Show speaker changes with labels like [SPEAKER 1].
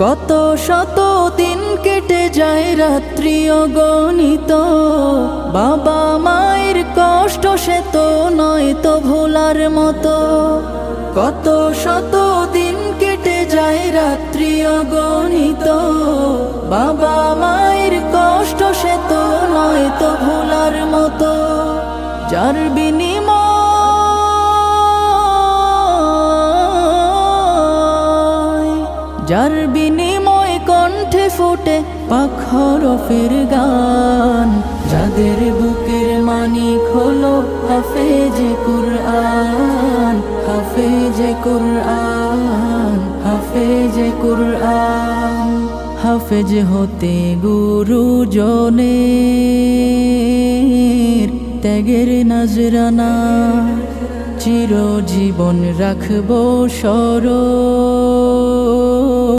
[SPEAKER 1] কত শত দিন কেটে যায় রাত্রি অগণিত, বাবা মায়ের কষ্ট সে তো নয় তো ভোলার মতো। কত শত দিন কেটে যায় রাত্রি অগণিত, বাবা মায়ের কষ্ট সে তো নয় তো ভোলার মতো। যার বিনিময় কণ্ঠে ফোটে পাক হরফের গান, যাদের বুকের মানিক হলো হাফেজে কুরআন, হাফেজে কুরআন, হাফেজে কুরআন। হাফেজ হতে গুরুজনের ত্যাগের নজরানা, চিরজীবন রাখবো স্মরণ।